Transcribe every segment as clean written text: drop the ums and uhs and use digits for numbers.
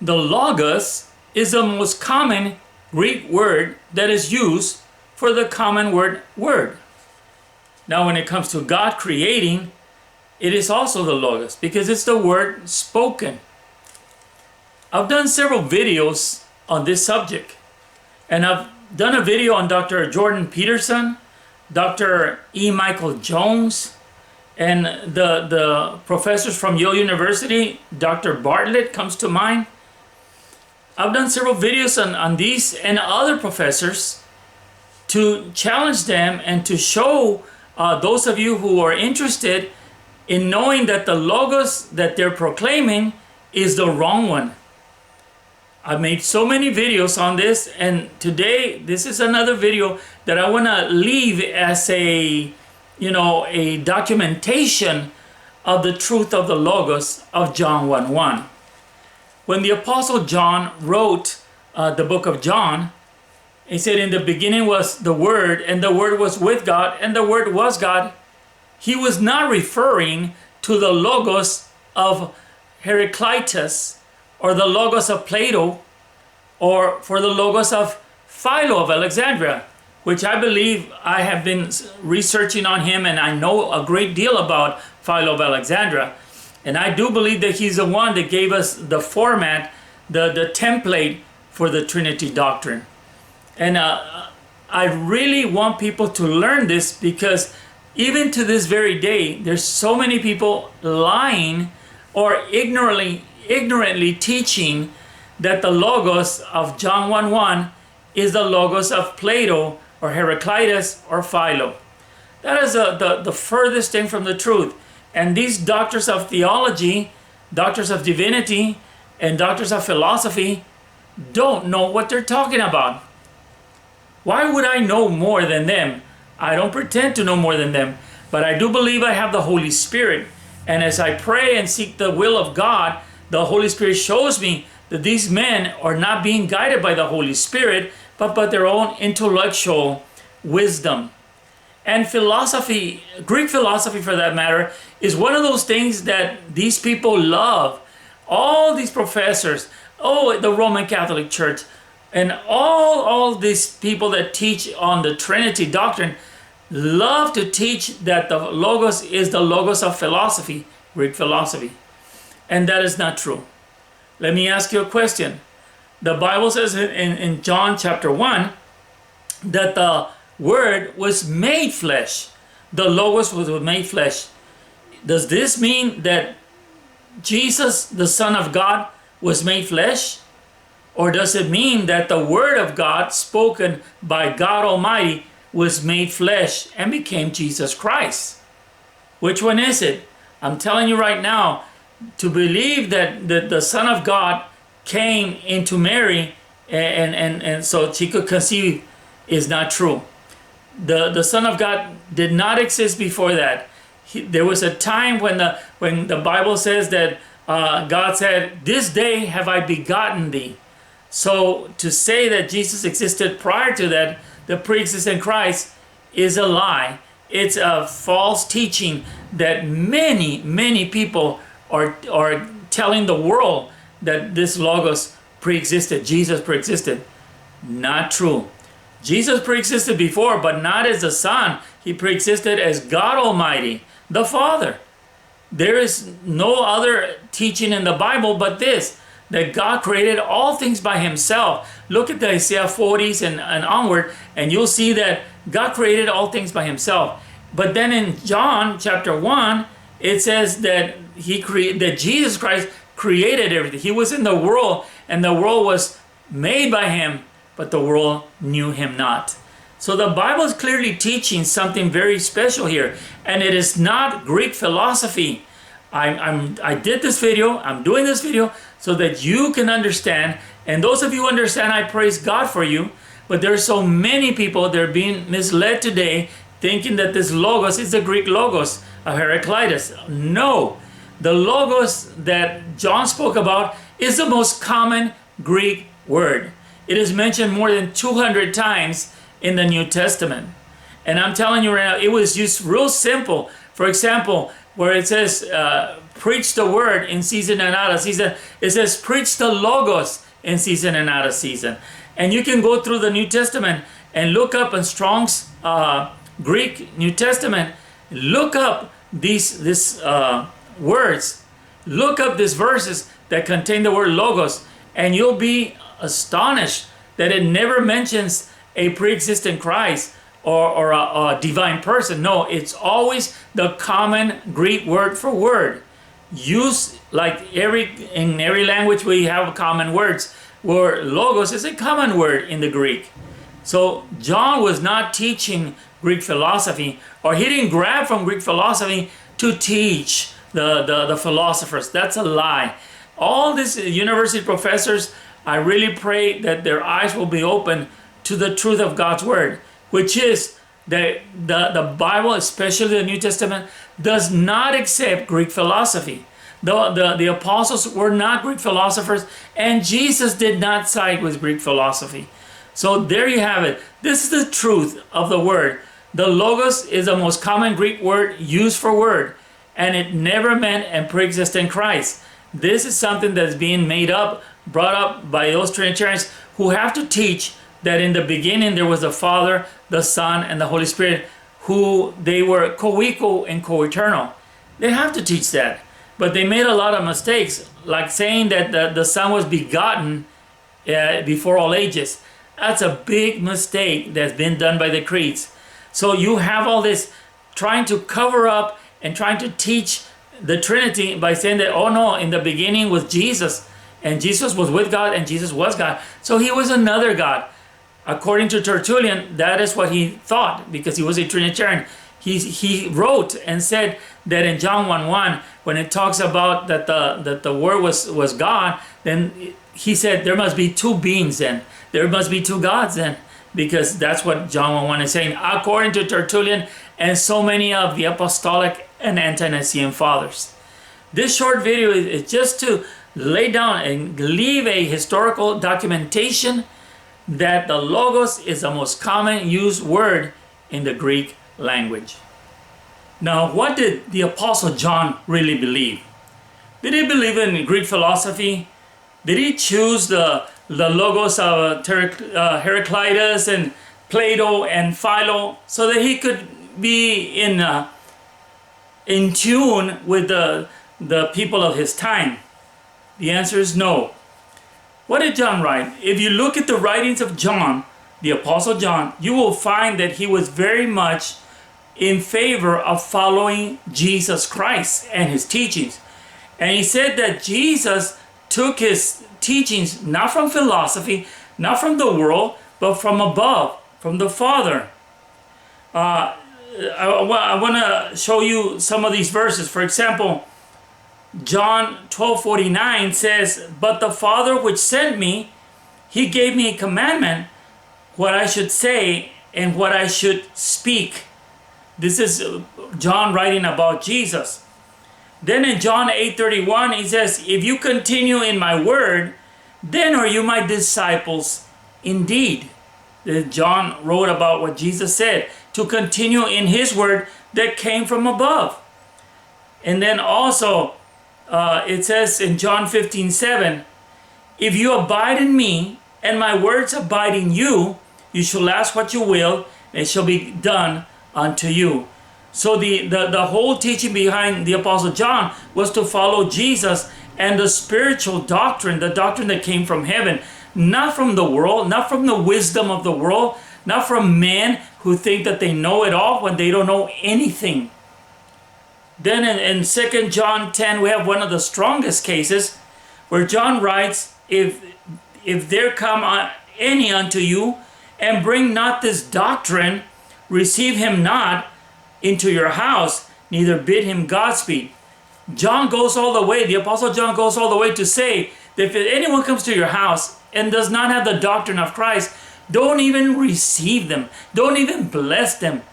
The logos is the most common Greek word that is used for the common word. Now, when it comes to God creating, it is also the logos because it's the word spoken. I've done several videos on this subject, and I've done a video on Dr. Jordan Peterson, Dr. E. Michael Jones, and the professors from Yale University. Dr. Bartlett comes to mind. I've done several videos on these and other professors to challenge them and to show those of you who are interested in knowing that the logos that they're proclaiming is the wrong one. I've made so many videos on this, and today this is another video that I want to leave as a documentation of the truth of the logos of John 1:1. When the Apostle John wrote the book of John, he said, in the beginning was the Word, and the Word was with God, and the Word was God. He was not referring to the logos of Heraclitus or the logos of Plato or for the logos of Philo of Alexandria, which I believe I have been researching on him, and I know a great deal about Philo of Alexandria. And I do believe that he's the one that gave us the format, the template for the Trinity doctrine. And I really want people to learn this, because even to this very day, there's so many people lying or ignorantly teaching that the logos of John 1:1 is the logos of Plato or Heraclitus or Philo. That is the furthest thing from the truth. And these doctors of theology, doctors of divinity, and doctors of philosophy don't know what they're talking about. Why would I know more than them? I don't pretend to know more than them, but I do believe I have the Holy Spirit. And as I pray and seek the will of God, the Holy Spirit shows me that these men are not being guided by the Holy Spirit, but by their own intellectual wisdom. And philosophy, Greek philosophy for that matter, is one of those things that these people love. All these professors, the Roman Catholic Church, and all these people that teach on the Trinity doctrine love to teach that the logos is the logos of philosophy, Greek philosophy. And that is not true. Let me ask you a question. The Bible says in John chapter 1 that the Word was made flesh. The logos was made flesh. Does this mean that Jesus, the Son of God, was made flesh? Or does it mean that the Word of God spoken by God Almighty was made flesh and became Jesus Christ? Which one is it? I'm telling you right now, to believe that the Son of God came into Mary and so she could conceive is not true. The Son of God did not exist before that. There was a time when the Bible says that God said, "This day have I begotten thee." So to say that Jesus existed prior to that, the pre-existent Christ, is a lie. It's a false teaching that many people are telling the world that this Logos pre-existed, Jesus pre-existed. Not true. Jesus pre-existed before, but not as the Son. He pre-existed as God Almighty, the Father. There is no other teaching in the Bible but this, that God created all things by himself. Look at the Isaiah 40s and onward, and you'll see that God created all things by himself. But then in John chapter 1, it says that that Jesus Christ created everything. He was in the world, and the world was made by him, but the world knew him not. So the Bible is clearly teaching something very special here, and it is not Greek philosophy. I did this video, I'm doing this video so that you can understand, and those of you who understand, I praise God for you, but there are so many people that are being misled today thinking that this Logos is the Greek Logos of Heraclitus. No, the Logos that John spoke about is the most common Greek word. It is mentioned more than 200 times in the New Testament. And I'm telling you right now, it was used real simple. For example, where it says, preach the word in season and out of season. It says preach the Logos in season and out of season. And you can go through the New Testament and look up in Strong's Greek New Testament. Look up these words. Look up these verses that contain the word Logos, and you'll be astonished that it never mentions a pre-existent Christ or a divine person. No, it's always the common Greek word for word. Use like in every language we have common words, where Logos is a common word in the Greek. So John was not teaching Greek philosophy, or he didn't grab from Greek philosophy to teach the philosophers. That's a lie. All these university professors, I really pray that their eyes will be open to the truth of God's word, which is that the Bible, especially the New Testament, does not accept Greek philosophy. The apostles were not Greek philosophers, and Jesus did not side with Greek philosophy. So there you have it. This is the truth of the word. The Logos is the most common Greek word used for word, and it never meant a pre-existent Christ. This is something that's being brought up by those Trinitarians who have to teach that in the beginning there was the Father, the Son, and the Holy Spirit, who they were co-equal and co-eternal. They have to teach that. But they made a lot of mistakes, like saying that the Son was begotten before all ages. That's a big mistake that's been done by the creeds. So you have all this trying to cover up and trying to teach the Trinity by saying that, oh no, in the beginning was Jesus, and Jesus was with God, and Jesus was God. So he was another God. According to Tertullian, that is what he thought, because he was a Trinitarian. He wrote and said that in John 1:1, when it talks about that the Word was God, then he said there must be two beings then. There must be two gods then, because that's what John 1:1 is saying, according to Tertullian and so many of the apostolic and ante-Nicene fathers. This short video is just to lay down and leave a historical documentation that the Logos is the most common used word in the Greek language. Now, what did the Apostle John really believe? Did he believe in Greek philosophy? Did he choose the Logos of Heraclitus and Plato and Philo so that he could be in tune with the people of his time? The answer is no. What did John write? If you look at the writings of John, the Apostle John, you will find that he was very much in favor of following Jesus Christ and his teachings. And he said that Jesus took his teachings not from philosophy, not from the world, but from above, from the Father. I want to show you some of these verses. For example, John 12:49 says, "But the Father which sent me, he gave me a commandment, what I should say and what I should speak." This is John writing about Jesus. Then in John 8:31, he says, "If you continue in my word, then are you my disciples indeed." John wrote about what Jesus said, to continue in his word that came from above. And then also, it says in John 15:7, "If you abide in me, and my words abide in you, you shall ask what you will, and it shall be done unto you." So the whole teaching behind the Apostle John was to follow Jesus and the spiritual doctrine, the doctrine that came from heaven, not from the world, not from the wisdom of the world, not from men who think that they know it all when they don't know anything. Then in 2 John 10, we have one of the strongest cases where John writes, if there come any unto you and bring not this doctrine, receive him not into your house, neither bid him Godspeed. John goes all the way, the Apostle John goes all the way to say that if anyone comes to your house and does not have the doctrine of Christ, don't even receive them. Don't even bless them.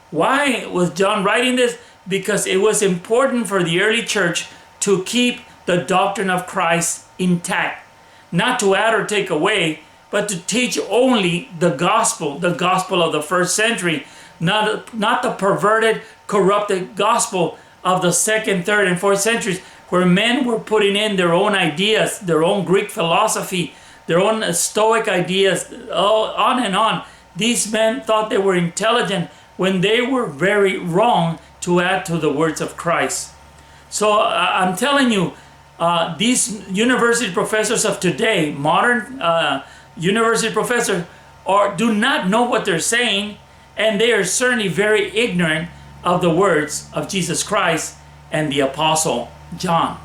Why was John writing this? Because it was important for the early church to keep the doctrine of Christ intact. Not to add or take away, but to teach only the gospel of the first century, not the perverted, corrupted gospel of the second, third, and fourth centuries, where men were putting in their own ideas, their own Greek philosophy, their own Stoic ideas, on and on. These men thought they were intelligent when they were very wrong to add to the words of Christ. So I'm telling you, these university professors of today, modern university professors, do not know what they're saying, and they are certainly very ignorant of the words of Jesus Christ and the Apostle John.